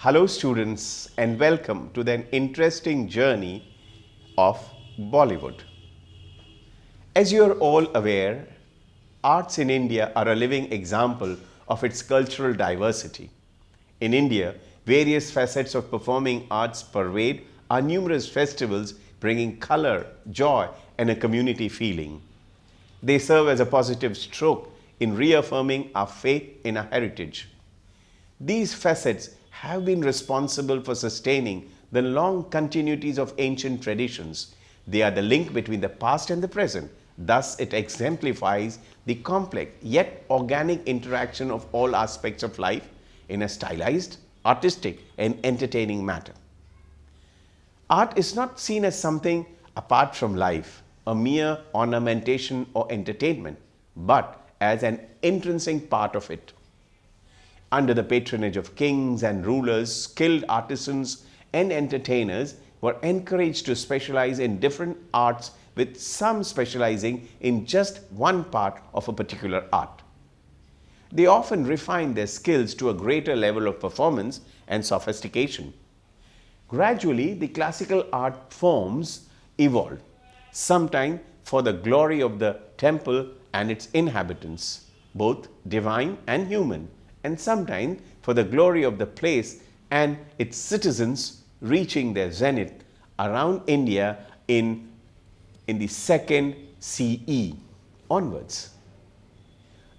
Hello students and welcome to the interesting journey of Bollywood. As you are all aware, arts in India are a living example of its cultural diversity. In India, various facets of performing arts pervade our numerous festivals, bringing color, joy and a community feeling. They serve as a positive stroke in reaffirming our faith in our heritage. These facets have been responsible for sustaining the long continuities of ancient traditions. They are the link between the past and the present. Thus, it exemplifies the complex yet organic interaction of all aspects of life in a stylized, artistic, and entertaining manner. Art is not seen as something apart from life, a mere ornamentation or entertainment, but as an intrinsic part of it. Under the patronage of kings and rulers, skilled artisans and entertainers were encouraged to specialize in different arts, with some specializing in just one part of a particular art. They often refined their skills to a greater level of performance and sophistication. Gradually, the classical art forms evolved, sometimes for the glory of the temple and its inhabitants, both divine and human, and sometimes for the glory of the place and its citizens, reaching their zenith around India in the 2nd CE onwards.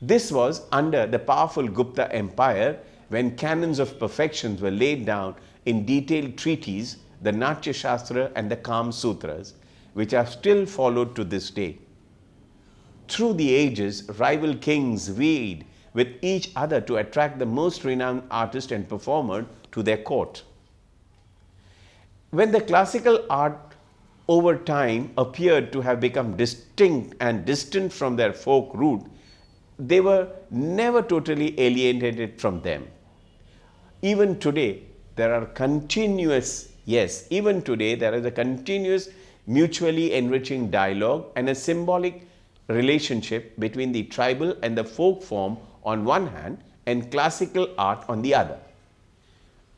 This was under the powerful Gupta Empire, when canons of perfections were laid down in detailed treatises, the Natyashastra and the Kama Sutras, which are still followed to this day. Through the ages, rival kings vied with each other to attract the most renowned artist and performer to their court. When the classical art over time appeared to have become distinct and distant from their folk root, they were never totally alienated from them. Even today, there is a continuous mutually enriching dialogue and a symbolic relationship between the tribal and the folk form on one hand and classical art on the other.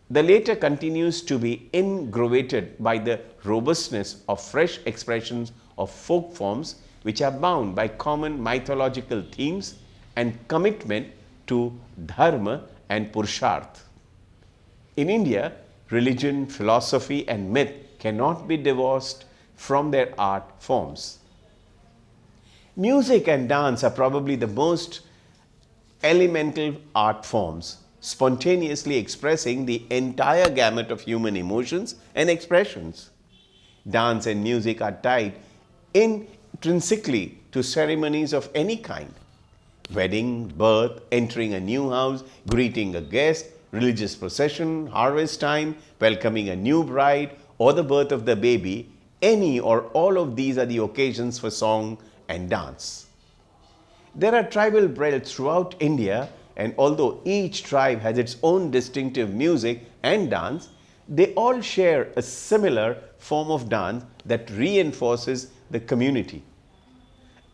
The latter continues to be ingratiated by the robustness of fresh expressions of folk forms, which are bound by common mythological themes and commitment to dharma and purusharth. In India, religion, philosophy and myth cannot be divorced from their art forms. Music and dance are probably the most elemental art forms, spontaneously expressing the entire gamut of human emotions and expressions. Dance and music are tied intrinsically to ceremonies of any kind: wedding, birth, entering a new house, greeting a guest, religious procession, harvest time, welcoming a new bride, or the birth of the baby. Any or all of these are the occasions for song and dance. There are tribal belts throughout India, and although each tribe has its own distinctive music and dance, they all share a similar form of dance that reinforces the community.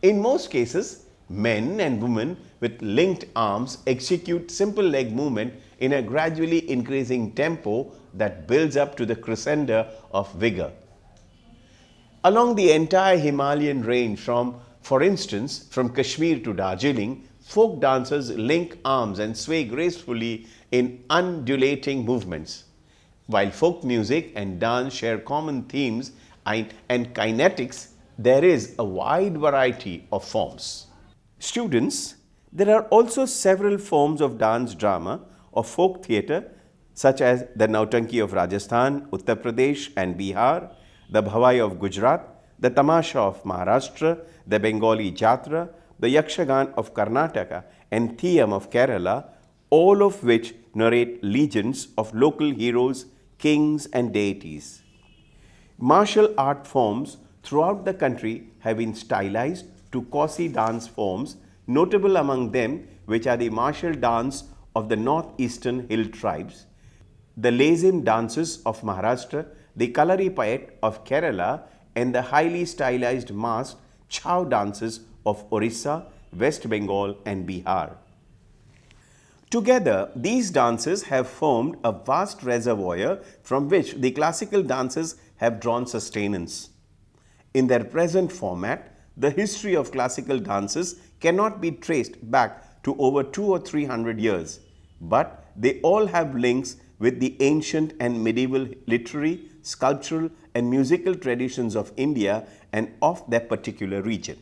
In most cases, men and women with linked arms execute simple leg movement in a gradually increasing tempo that builds up to the crescendo of vigor. Along the entire Himalayan range, for instance, from Kashmir to Darjeeling, folk dancers link arms and sway gracefully in undulating movements. While folk music and dance share common themes and kinetics, there is a wide variety of forms. Students, there are also several forms of dance drama or folk theatre, such as the Nautanki of Rajasthan, Uttar Pradesh and Bihar, the Bhavai of Gujarat, the Tamasha of Maharashtra, the Bengali Jatra, the Yakshagan of Karnataka and Thiyam of Kerala, all of which narrate legends of local heroes, kings and deities. Martial art forms throughout the country have been stylized to Kosi dance forms, notable among them which are the martial dance of the northeastern hill tribes, the Lazim dances of Maharashtra, the Kalari Payat of Kerala, and the highly stylized masked Chau dances of Orissa, West Bengal and Bihar. Together, these dances have formed a vast reservoir from which the classical dances have drawn sustenance. In their present format, the history of classical dances cannot be traced back to over 200 or 300 years, but they all have links with the ancient and medieval literary, sculptural, and musical traditions of India and of their particular region.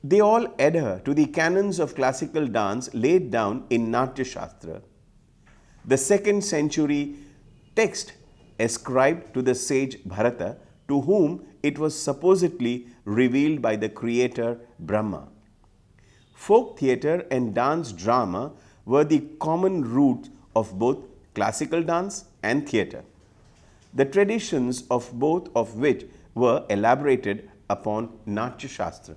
They all adhere to the canons of classical dance laid down in Natyashastra, the 2nd century text ascribed to the sage Bharata, to whom it was supposedly revealed by the creator Brahma. Folk theatre and dance drama were the common roots of both classical dance and theatre, the traditions of both of which were elaborated upon Natyashastra.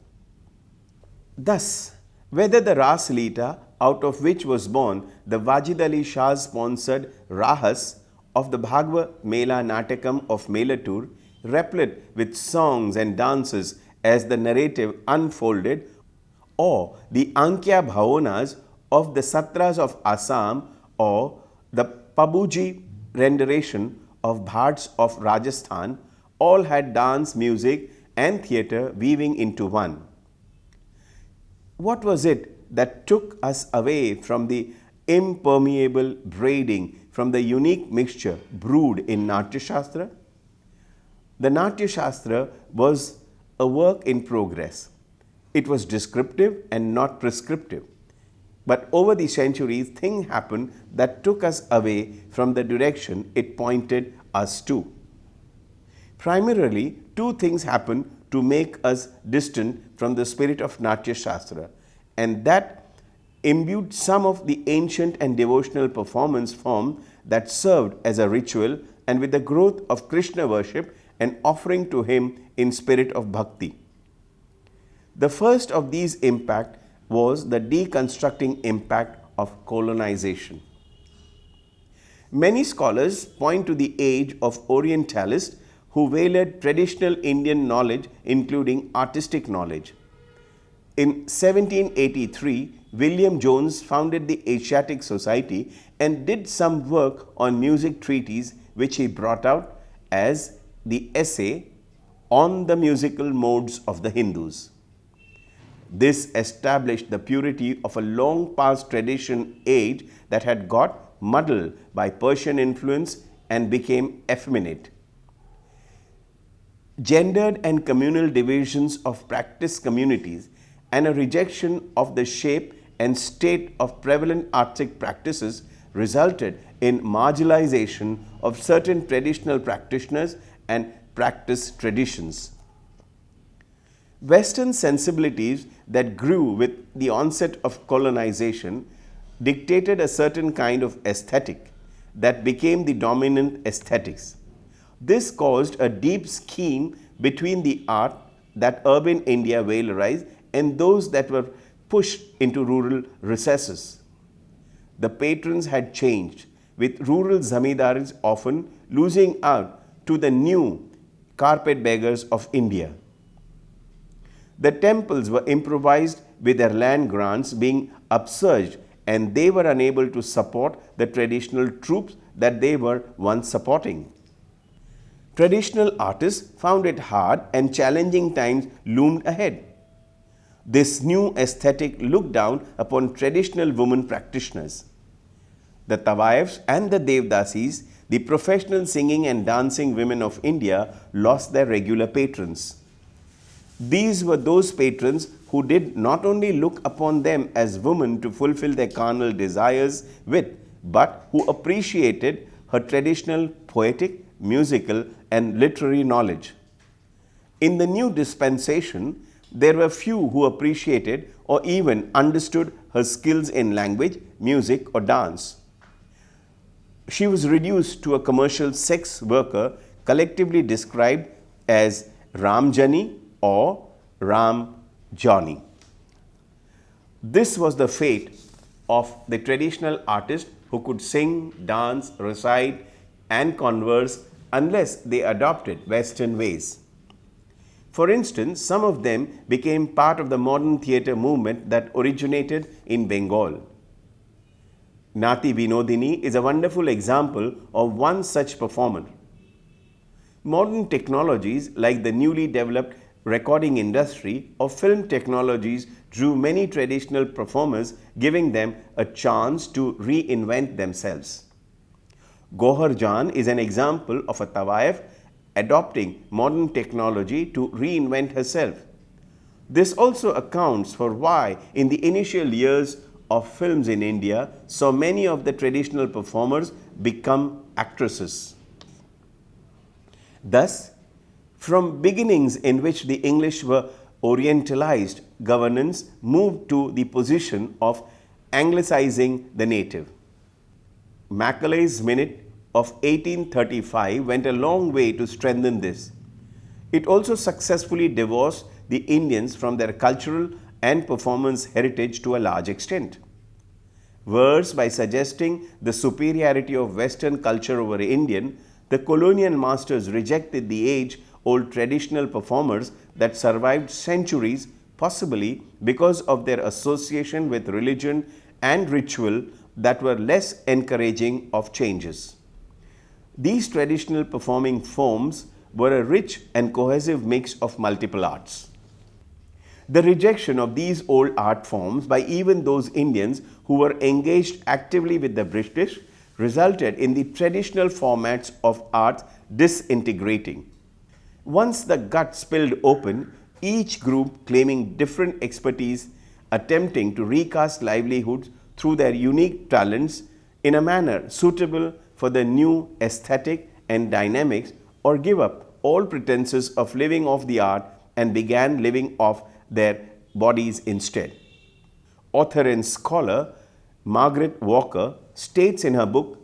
Thus, whether the Ras Leela, out of which was born the Wajid Ali Shah sponsored Rahas of the Bhagwat Mela Natakam of Melatur, replete with songs and dances as the narrative unfolded, or the Ankya Bhavonas of the Satras of Assam, or the Pabuji rendition of Bharts of Rajasthan, all had dance, music, and theatre weaving into one. What was it that took us away from the impermeable braiding, from the unique mixture brewed in Natyashastra? The Natyashastra was a work in progress. It was descriptive and not prescriptive. But over the centuries, things happened that took us away from the direction it pointed us to. Primarily, two things happened to make us distant from the spirit of Natyashastra, and that imbued some of the ancient and devotional performance form that served as a ritual, and with the growth of Krishna worship and offering to him in spirit of bhakti. The first of these impact was the deconstructing impact of colonization. Many scholars point to the age of Orientalists who valued traditional Indian knowledge, including artistic knowledge. In 1783, William Jones founded the Asiatic Society and did some work on music treatise, which he brought out as the essay on the musical modes of the Hindus. This established the purity of a long past tradition age that had got muddled by Persian influence and became effeminate. Gendered and communal divisions of practice communities and a rejection of the shape and state of prevalent artistic practices resulted in marginalization of certain traditional practitioners and practice traditions. Western sensibilities that grew with the onset of colonization dictated a certain kind of aesthetic that became the dominant aesthetics. This caused a deep scheme between the art that urban India valorized and those that were pushed into rural recesses. The patrons had changed, with rural zamindaris often losing out to the new carpetbaggers of India. The temples were improvised with their land grants being upsurged, and they were unable to support the traditional troops that they were once supporting. Traditional artists found it hard and challenging times loomed ahead. This new aesthetic looked down upon traditional women practitioners. The Tawaiffs and the Devdasis, the professional singing and dancing women of India, lost their regular patrons. These were those patrons who did not only look upon them as women to fulfill their carnal desires with, but who appreciated her traditional poetic, musical, and literary knowledge. In the new dispensation, there were few who appreciated or even understood her skills in language, music, or dance. She was reduced to a commercial sex worker, collectively described as Ramjani or Ram Johnny. This was the fate of the traditional artist who could sing, dance, recite, and converse unless they adopted Western ways. For instance, some of them became part of the modern theatre movement that originated in Bengal. Nati Vinodini is a wonderful example of one such performer. Modern technologies like the newly developed recording industry or film technologies drew many traditional performers, giving them a chance to reinvent themselves. Gohar Jan is an example of a Tawaif adopting modern technology to reinvent herself. This also accounts for why, in the initial years of films in India, so many of the traditional performers become actresses. Thus, from beginnings in which the English were orientalized, governance moved to the position of anglicizing the native. Macaulay's Minute of 1835 went a long way to strengthen this. It also successfully divorced the Indians from their cultural and performance heritage to a large extent. Worse, by suggesting the superiority of Western culture over Indian, the colonial masters rejected the age-old traditional performers that survived centuries, possibly because of their association with religion and ritual that were less encouraging of changes. These traditional performing forms were a rich and cohesive mix of multiple arts. The rejection of these old art forms by even those Indians who were engaged actively with the British resulted in the traditional formats of art disintegrating. Once the gut spilled open, each group claiming different expertise, attempting to recast livelihoods through their unique talents in a manner suitable for the new aesthetic and dynamics, or give up all pretenses of living off the art and began living off their bodies instead. Author and scholar Margaret Walker states in her book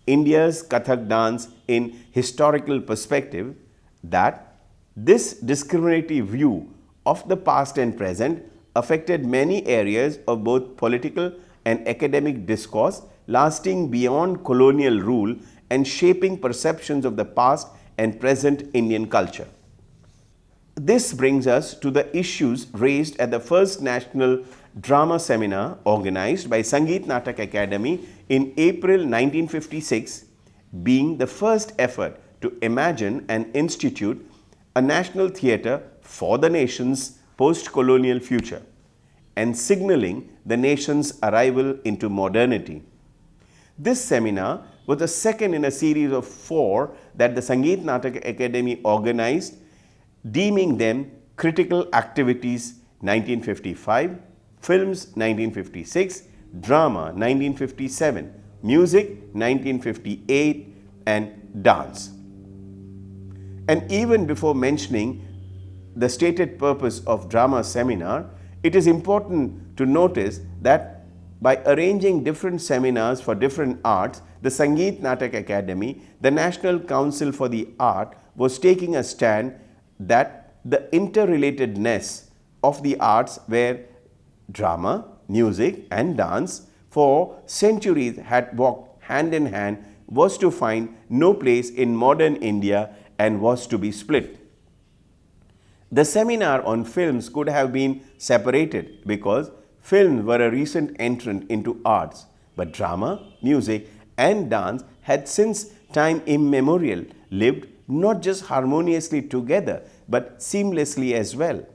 India's Kathak Dance in Historical Perspective that this discriminatory view of the past and present affected many areas of both political and academic discourse, lasting beyond colonial rule and shaping perceptions of the past and present Indian culture. This brings us to the issues raised at the first National Drama Seminar organized by Sangeet Natak Academy in April 1956, being the first effort to imagine and institute a national theatre for the nation's post-colonial future and signaling the nation's arrival into modernity. This seminar was the second in a series of 4 that the Sangeet Natak Academy organized, deeming them critical activities 1955, films 1956, drama 1957, music 1958, and dance. And even before mentioning the stated purpose of drama seminar, it is important to notice that by arranging different seminars for different arts, the Sangeet Natak Academy, the National Council for the Art, was taking a stand that the interrelatedness of the arts where drama, music and dance for centuries had walked hand in hand was to find no place in modern India and was to be split. The seminar on films could have been separated because films were a recent entrant into arts, but drama, music and dance had since time immemorial lived not just harmoniously together but seamlessly as well.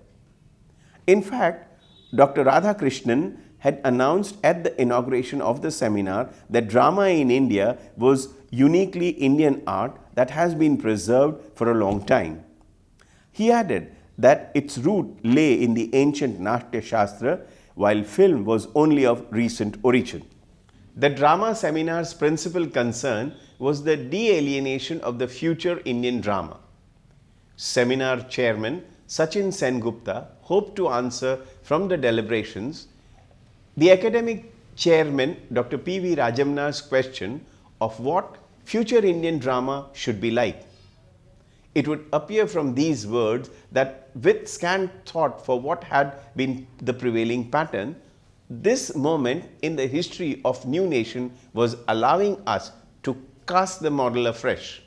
In fact, Dr. Radhakrishnan had announced at the inauguration of the seminar that drama in India was uniquely Indian art that has been preserved for a long time. He added that its root lay in the ancient Natyashastra, while film was only of recent origin. The drama seminar's principal concern was the de-alienation of the future Indian drama. Seminar chairman Sachin Sengupta hoped to answer from the deliberations the academic chairman Dr. P.V. Rajamna's question of what future Indian drama should be like. It would appear from these words that with scant thought for what had been the prevailing pattern, this moment in the history of new nation was allowing us to cast the model afresh.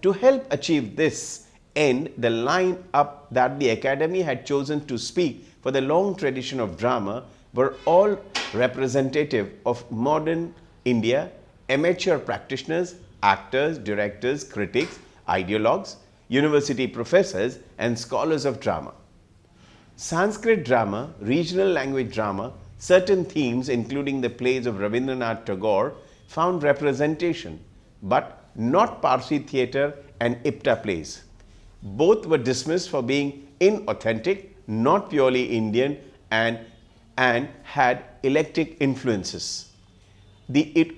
To help achieve this end, the line up that the Academy had chosen to speak for the long tradition of drama were all representative of modern India, amateur practitioners, actors, directors, critics, ideologues, university professors, and scholars of drama. Sanskrit drama, regional language drama, certain themes, including the plays of Rabindranath Tagore, found representation, but not Parsi theatre and Ipta plays. Both were dismissed for being inauthentic, not purely Indian, and had eclectic influences. The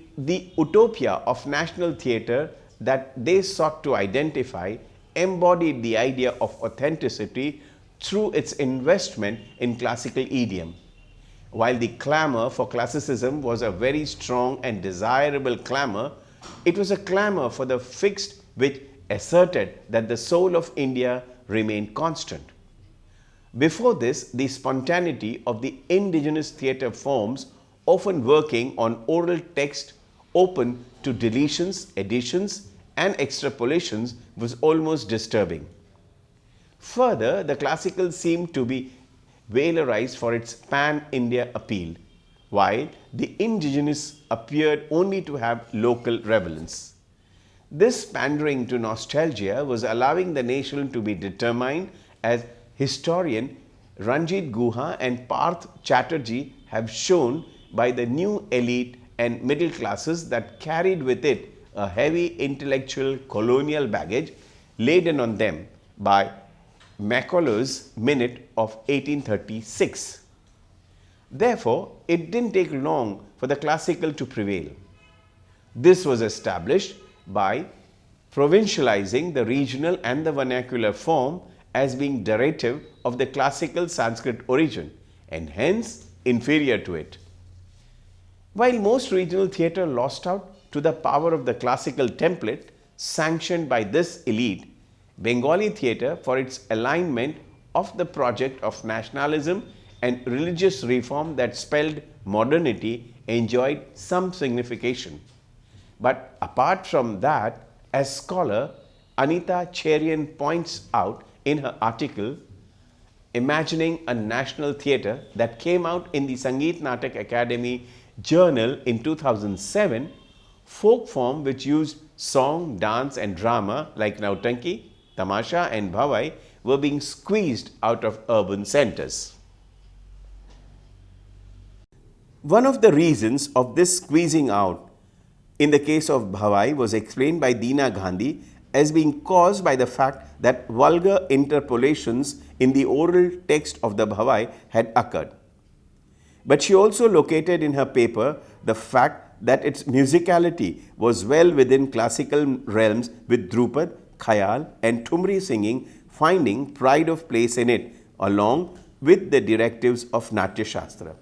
utopia of national theatre that they sought to identify embodied the idea of authenticity through its investment in classical idiom. While the clamour for classicism was a very strong and desirable clamour, it was a clamour for the fixed which asserted that the soul of India remained constant. Before this, the spontaneity of the indigenous theatre forms, often working on oral text open to deletions, additions, and extrapolations, was almost disturbing. Further, the classical seemed to be valorized for its pan-India appeal, while the indigenous appeared only to have local relevance. This pandering to nostalgia was allowing the nation to be determined, as historian Ranjit Guha and Parth Chatterjee have shown, by the new elite and middle classes that carried with it a heavy intellectual colonial baggage laden on them by Macaulay's Minute of 1836. Therefore, it didn't take long for the classical to prevail. This was established by provincializing the regional and the vernacular form as being derivative of the classical Sanskrit origin and hence inferior to it. While most regional theatre lost out to the power of the classical template sanctioned by this elite, Bengali theatre, for its alignment of the project of nationalism and religious reform that spelled modernity, enjoyed some signification. But apart from that, as scholar Anita Cherian points out in her article, Imagining a National Theatre, that came out in the Sangeet Natak Academy Journal in 2007, folk form which used song, dance and drama like Nautanki, Tamasha and Bhavai were being squeezed out of urban centres. One of the reasons of this squeezing out in the case of Bhavai was explained by Deena Gandhi as being caused by the fact that vulgar interpolations in the oral text of the Bhavai had occurred. But she also located in her paper the fact that its musicality was well within classical realms, with Drupad, Khayal and Thumri singing finding pride of place in it along with the directives of Natyashastra.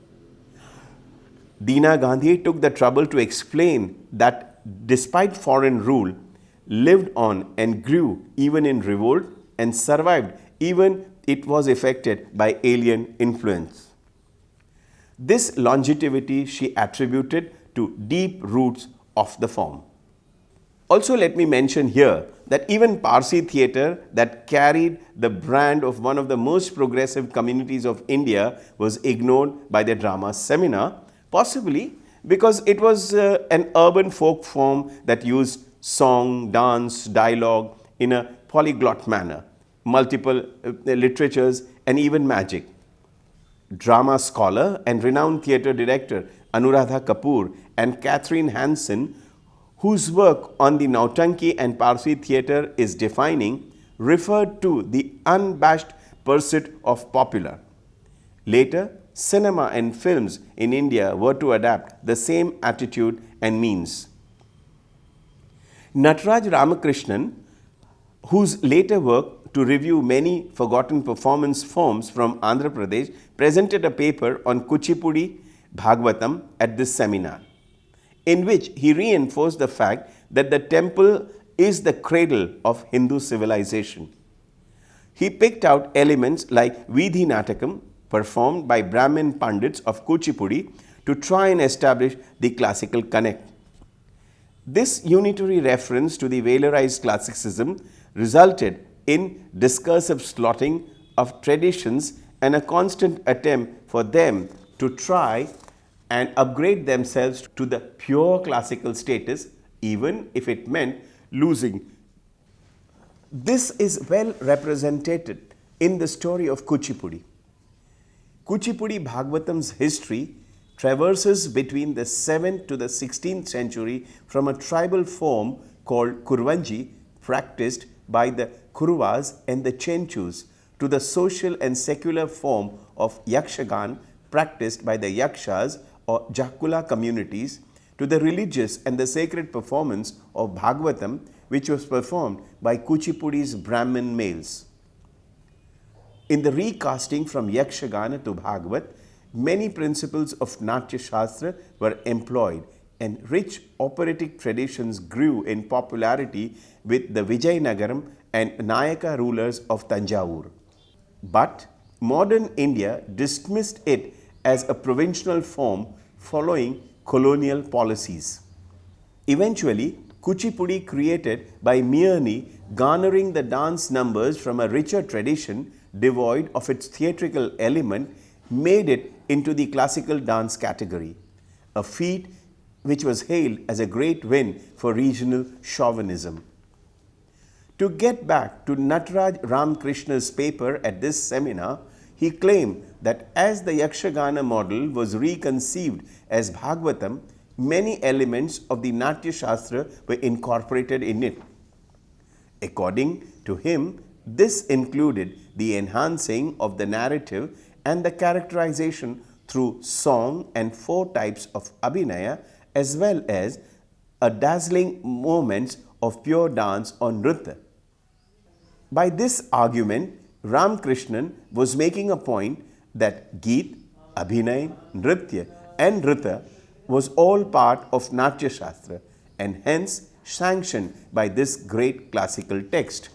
Deena Gandhi took the trouble to explain that despite foreign rule, lived on and grew even in revolt and survived even it was affected by alien influence. This longevity she attributed to deep roots of the form. Also, let me mention here that even Parsi theatre that carried the brand of one of the most progressive communities of India was ignored by the drama seminar, possibly because it was an urban folk form that used song, dance, dialogue in a polyglot manner, multiple literatures and even magic. Drama scholar and renowned theatre director Anuradha Kapoor and Catherine Hansen, whose work on the Nautanki and Parsi theatre is defining, referred to the unabashed pursuit of popular. Later, cinema and films in India were to adapt the same attitude and means. Nataraj Ramakrishnan, whose later work to review many forgotten performance forms from Andhra Pradesh, presented a paper on Kuchipudi Bhagavatam at this seminar, in which he reinforced the fact that the temple is the cradle of Hindu civilization. He picked out elements like Vidhi Natakam, performed by Brahmin Pandits of Kuchipudi, to try and establish the classical connect. This unitary reference to the valorized classicism resulted in discursive slotting of traditions and a constant attempt for them to try and upgrade themselves to the pure classical status, even if it meant losing. This is well represented in the story of Kuchipudi. Kuchipudi Bhagavatam's history traverses between the 7th to the 16th century from a tribal form called Kurvanji, practiced by the Kuruvas and the Chenchus, to the social and secular form of Yakshagan, practiced by the Yakshas or Jakula communities, to the religious and the sacred performance of Bhagavatam, which was performed by Kuchipudi's Brahmin males. In the recasting from Yakshagana to Bhagavat, many principles of Natyashastra were employed, and rich operatic traditions grew in popularity with the Vijayanagaram and Nayaka rulers of Tanjavur. But modern India dismissed it as a provincial form following colonial policies. Eventually, Kuchipudi, created by merely garnering the dance numbers from a richer tradition devoid of its theatrical element, made it into the classical dance category, a feat which was hailed as a great win for regional chauvinism. To get back to Nataraj Ramkrishna's paper at this seminar, he claimed that as the Yakshagana model was reconceived as Bhagavatam, many elements of the Natyashastra were incorporated in it. According to him, this included the enhancing of the narrative and the characterization through song and 4 types of abhinaya, as well as a dazzling moments of pure dance or nritya. By this argument, Ramkrishnan was making a point that Geet, Abhinay, Nritya and Nritya was all part of Natyashastra and hence sanctioned by this great classical text.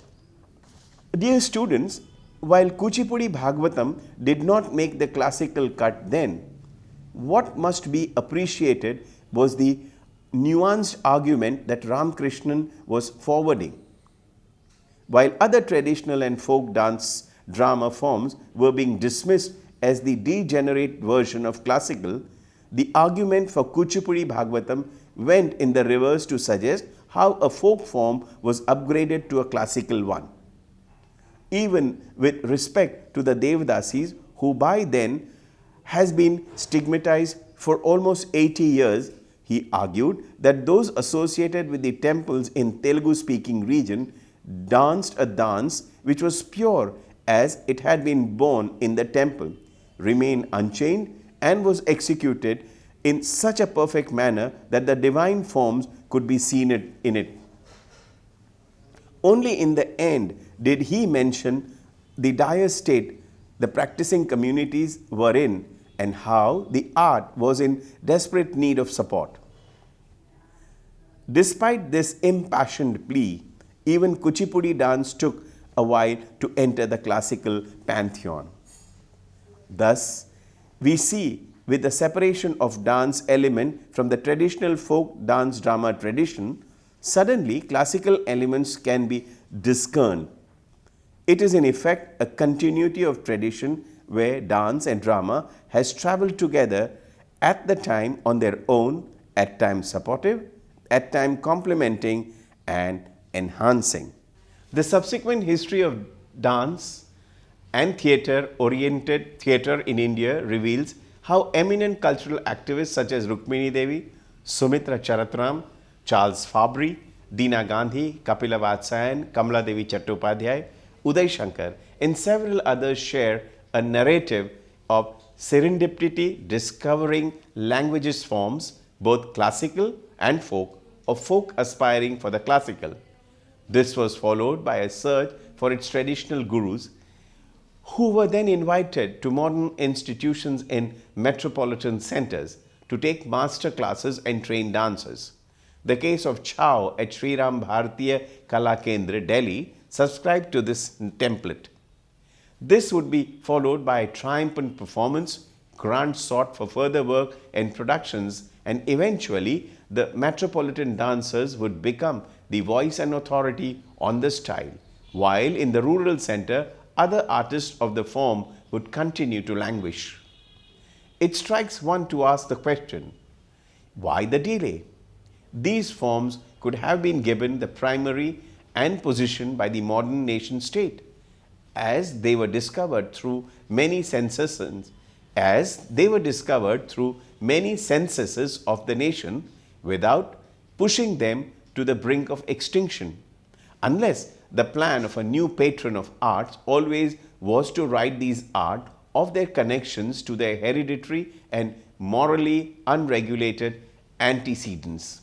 Dear students, while Kuchipudi Bhagavatam did not make the classical cut then, what must be appreciated was the nuanced argument that Ramkrishnan was forwarding. While other traditional and folk dance drama forms were being dismissed as the degenerate version of classical, the argument for Kuchipudi Bhagavatam went in the reverse to suggest how a folk form was upgraded to a classical one. Even with respect to the Devadasis, who by then has been stigmatized for almost 80 years, he argued that those associated with the temples in Telugu-speaking region danced a dance which was pure as it had been born in the temple, remained unchanged, and was executed in such a perfect manner that the divine forms could be seen in it. Only in the end did he mention the dire state the practicing communities were in and how the art was in desperate need of support. Despite this impassioned plea, even Kuchipudi dance took a while to enter the classical pantheon. Thus, we see with the separation of dance element from the traditional folk dance drama tradition, suddenly classical elements can be discerned. It is in effect a continuity of tradition where dance and drama has traveled together at the time on their own, at times supportive, at times complementing and enhancing. The subsequent history of dance and theatre-oriented theatre in India reveals how eminent cultural activists such as Rukmini Devi, Sumitra Charatram, Charles Fabry, Deena Gandhi, Kapila Vatsyayan, Kamala Devi Chattopadhyay, Uday Shankar, and several others share a narrative of serendipity discovering languages forms, both classical and folk, or folk aspiring for the classical. This was followed by a search for its traditional gurus, who were then invited to modern institutions in metropolitan centers to take master classes and train dancers. The case of Chow at Sri Ram Bharatiya Kala Kendra, Delhi, subscribed to this template. This would be followed by a triumphant performance, grants sought for further work and productions, and eventually the metropolitan dancers would become the voice and authority on the style, while in the rural center, other artists of the form would continue to languish. It strikes one to ask the question, why the delay? These forms could have been given the primary and position by the modern nation state, as they were discovered through many censuses, of the nation without pushing them to the brink of extinction, unless the plan of a new patron of arts always was to write these art of their connections to their hereditary and morally unregulated antecedents.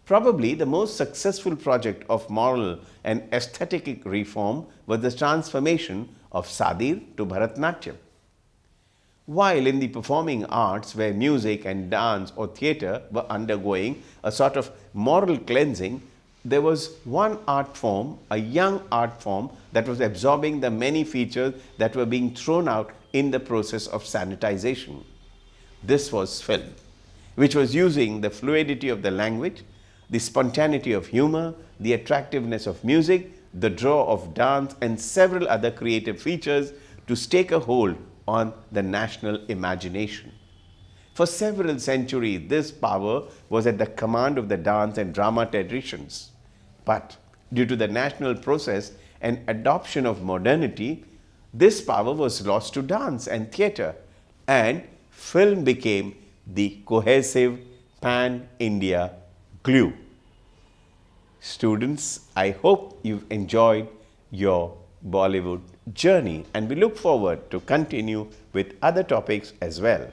Probably the most successful project of moral and aesthetic reform was the transformation of Sadir to Bharatnatyam. While in the performing arts, where music and dance or theatre were undergoing a sort of moral cleansing, there was one art form, a young art form, that was absorbing the many features that were being thrown out in the process of sanitization. This was film, which was using the fluidity of the language, the spontaneity of humor, the attractiveness of music, the draw of dance, and several other creative features to stake a hold on the national imagination. For several centuries, this power was at the command of the dance and drama traditions. But due to the national process and adoption of modernity, this power was lost to dance and theatre, and film became the cohesive pan-India glue. Students, I hope you've enjoyed your Bollywood journey, and we look forward to continue with other topics as well.